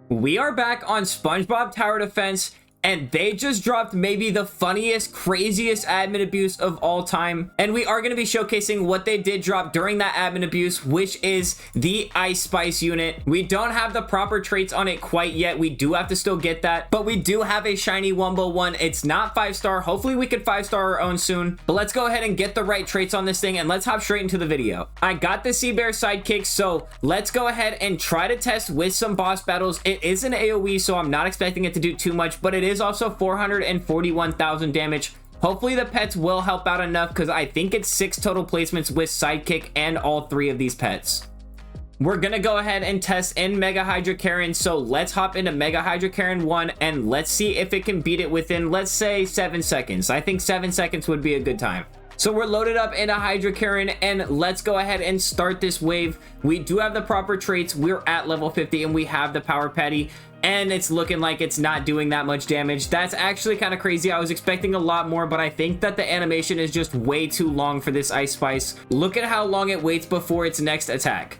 We are back on SpongeBob Tower Defense, and they just dropped maybe the funniest, craziest admin abuse of all time. And we are going to be showcasing what they did drop during that admin abuse, which is the Ice Spice unit. We don't have the proper traits on it quite yet. We do have to still get that, but we do have a shiny Wumbo one. It's not 5-star. Hopefully we can 5-star our own soon, but let's go ahead and get the right traits on this thing and let's hop straight into the video. I got the Sea Bear sidekick, so let's go ahead and try to test with some boss battles. It is an AoE, so I'm not expecting it to do too much, but it is also 441,000 damage. Hopefully the pets will help out enough because I think it's 6 total placements with sidekick and all 3 of these pets. We're gonna go ahead and test in Mega Hydra Karen, so let's hop into Mega Hydra Karen 1 and let's see if it can beat it within, let's say, 7 seconds. I think 7 seconds would be a good time. So we're loaded up into Hydra Karen and let's go ahead and start this wave. We do have the proper traits. We're at level 50 and we have the Power Patty, and it's looking like it's not doing that much damage. That's actually kind of crazy. I was expecting a lot more, but I think that the animation is just way too long for this Ice Spice. Look at how long it waits before its next attack.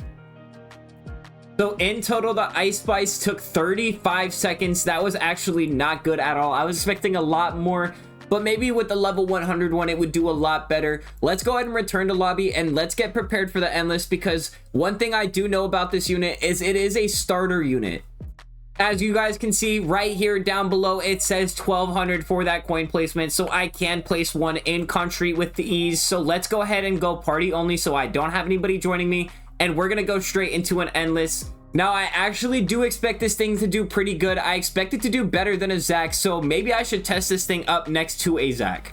So in total, the Ice Spice took 35 seconds. That was actually not good at all. I was expecting a lot more, but maybe with the level 100 one, it would do a lot better. Let's go ahead and return to lobby and let's get prepared for the Endless, because one thing I do know about this unit is it is a starter unit. As you guys can see right here down below, it says 1200 for that coin placement, so I can place one in country with the ease. So let's go ahead and go party only so I don't have anybody joining me, and we're gonna go straight into an Endless. Now, I actually do expect this thing to do pretty good. I expect it to do better than a Zac, so maybe I should test this thing up next to a Zac.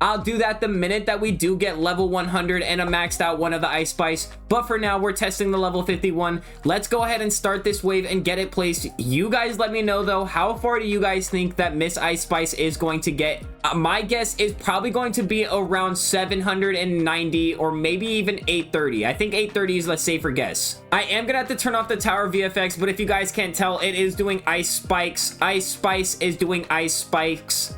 I'll do that the minute that we do get level 100 and a maxed out one of the Ice Spice, but for now we're testing the level 51. Let's go ahead and start this wave and get it placed. You guys let me know though, how far do you guys think that Miss Ice Spice is going to get? My guess is probably going to be around 790 or maybe even 830. I think 830 is a safer guess. I am gonna have to turn off the tower VFX, but if you guys can't tell, it is doing ice spikes. Ice Spice is doing ice spikes.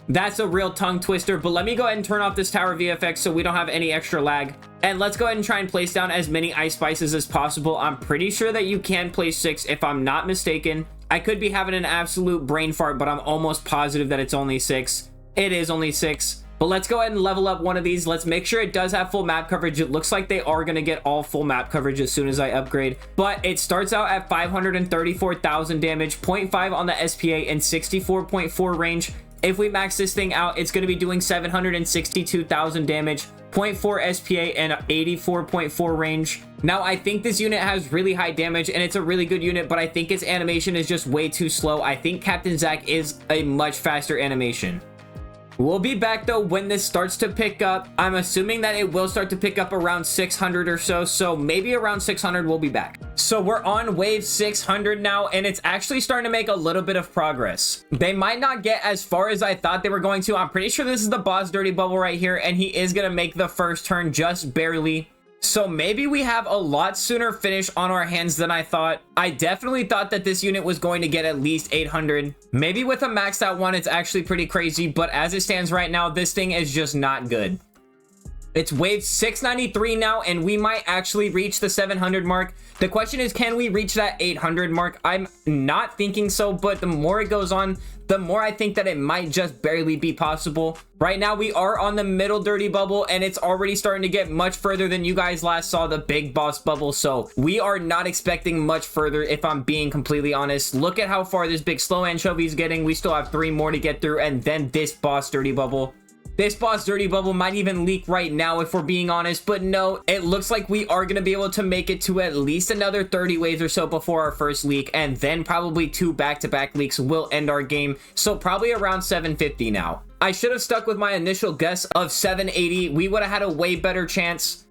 That's a real tongue twister, but let me go ahead and turn off this tower VFX so we don't have any extra lag. And let's go ahead and try and place down as many Ice Spices as possible. I'm pretty sure that you can place 6 if I'm not mistaken. I could be having an absolute brain fart, but I'm almost positive that it's only 6. It is only 6. But let's go ahead and level up one of these. Let's make sure it does have full map coverage. It looks like they are going to get all full map coverage as soon as I upgrade. But it starts out at 534,000 damage, 0.5 on the SPA, and 64.4 range. If we max this thing out, it's going to be doing 762,000 damage, 0.4 SPA, and 84.4 range. Now, I think this unit has really high damage, and it's a really good unit, but I think its animation is just way too slow. I think Captain Zac is a much faster animation. We'll be back though when this starts to pick up. I'm assuming that it will start to pick up around 600 or so, so maybe around 600 we'll be back. So we're on wave 600 now, and it's actually starting to make a little bit of progress. They might not get as far as I thought they were going to. I'm pretty sure this is the boss Dirty Bubble right here, and he is gonna make the first turn just barely. So maybe we have a lot sooner finish on our hands than I thought. I definitely thought that this unit was going to get at least 800. Maybe with a maxed out one, it's actually pretty crazy, but as it stands right now, this thing is just not good. It's wave 693 now, and we might actually reach the 700 mark. The question is, can we reach that 800 mark? I'm not thinking so, but the more it goes on, the more I think that it might just barely be possible. Right now, we are on the middle Dirty Bubble, and it's already starting to get much further than you guys last saw the big boss bubble, so we are not expecting much further, if I'm being completely honest. Look at how far this big slow anchovy is getting. We still have 3 more to get through, and then this boss Dirty Bubble. This boss Dirty Bubble might even leak right now if we're being honest, but no, it looks like we are going to be able to make it to at least another 30 waves or so before our first leak, and then probably 2 back-to-back leaks will end our game, so probably around 750 now. I should have stuck with my initial guess of 780. We would have had a way better chance,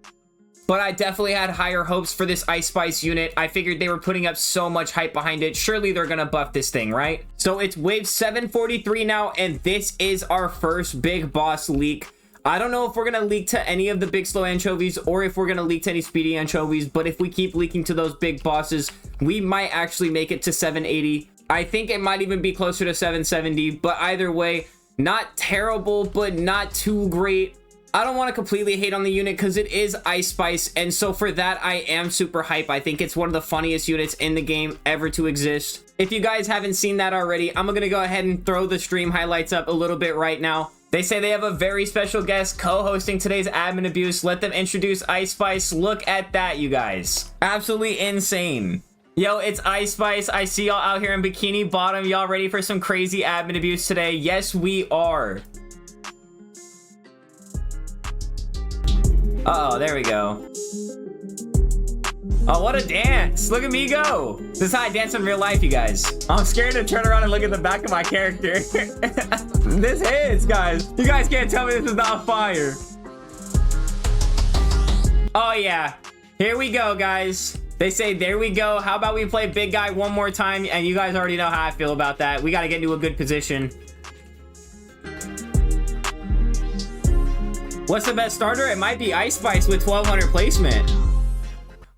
but I definitely had higher hopes for this Ice Spice unit. I figured they were putting up so much hype behind it. Surely they're gonna buff this thing, right? So it's wave 743 now, and this is our first big boss leak. I don't know if we're gonna leak to any of the big slow anchovies or if we're gonna leak to any speedy anchovies, but if we keep leaking to those big bosses, we might actually make it to 780. I think it might even be closer to 770, but either way, not terrible, but not too great. I don't want to completely hate on the unit because it is Ice Spice, and so for that, I am super hype. I think it's one of the funniest units in the game ever to exist. If you guys haven't seen that already, I'm gonna go ahead and throw the stream highlights up a little bit right now. They say they have a very special guest co-hosting today's admin abuse. Let them introduce Ice Spice. Look at that, you guys. Absolutely insane. Yo, it's Ice Spice. I see y'all out here in Bikini Bottom. Y'all ready for some crazy admin abuse today? Yes, we are. Uh-oh, there we go. Oh, what a dance. Look at me go. This is how I dance in real life, you guys. I'm scared to turn around and look at the back of my character. This hits, guys. You guys can't tell me this is not fire. Oh, yeah. Here we go, guys. They say, there we go. How about we play big guy one more time? And you guys already know how I feel about that. We got to get into a good position. What's the best starter? It might be Ice Spice with 1200 placement.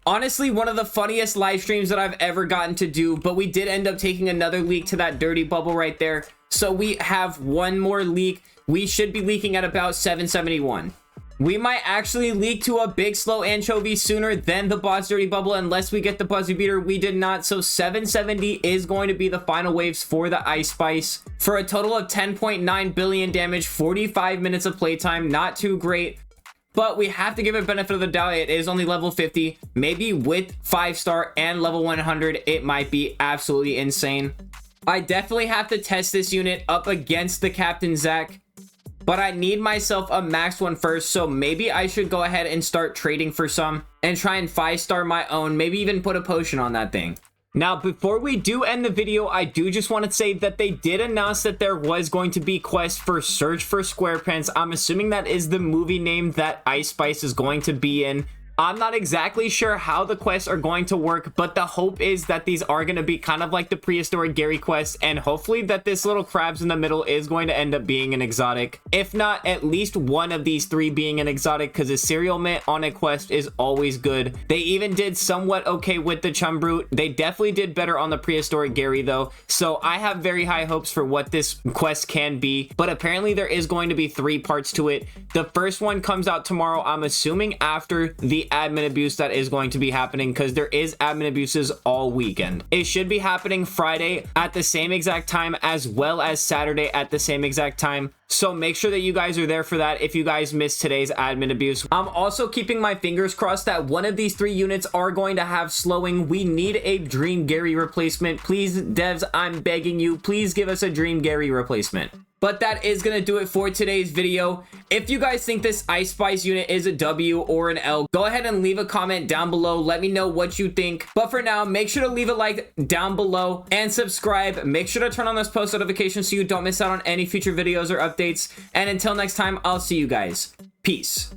Honestly, one of the funniest live streams that I've ever gotten to do, but we did end up taking another leak to that dirty bubble right there. So we have one more leak. We should be leaking at about 771. We might actually leak to a big slow anchovy sooner than the boss dirty bubble unless we get the buzzer beater. We did not, so 770 is going to be the final waves for the Ice Spice for a total of 10.9 billion damage, 45 minutes of playtime. Not too great, but we have to give it benefit of the doubt. It is only level 50. Maybe with 5-star and level 100 it might be absolutely insane. I definitely have to test this unit up against the Captain Zack, but I need myself a max one first, so maybe I should go ahead and start trading for some and try and 5-star my own, maybe even put a potion on that thing. Now, before we do end the video, I do just want to say that they did announce that there was going to be quests for Search for SquarePants. I'm assuming that is the movie name that Ice Spice is going to be in. I'm not exactly sure how the quests are going to work, but the hope is that these are going to be kind of like the prehistoric Gary quests, and hopefully that this little crabs in the middle is going to end up being an exotic. If not, at least one of these three being an exotic, because a cereal mint on a quest is always good. They even did somewhat okay with the Chumbrute. They definitely did better on the prehistoric Gary though, so I have very high hopes for what this quest can be, but apparently there is going to be 3 parts to it. The first one comes out tomorrow, I'm assuming after the admin abuse that is going to be happening, because there is admin abuses all weekend. It should be happening Friday at the same exact time as well as Saturday at the same exact time, so make sure that you guys are there for that if you guys missed today's admin abuse. I'm also keeping my fingers crossed that one of these 3 units are going to have slowing. We need a Dream Gary replacement. Please, devs, I'm begging you, please give us a Dream Gary replacement. But that is going to do it for today's video. If you guys think this Ice Spice unit is a W or an L, go ahead and leave a comment down below. Let me know what you think. But for now, make sure to leave a like down below and subscribe. Make sure to turn on those post notifications so you don't miss out on any future videos or updates. And until next time, I'll see you guys. Peace.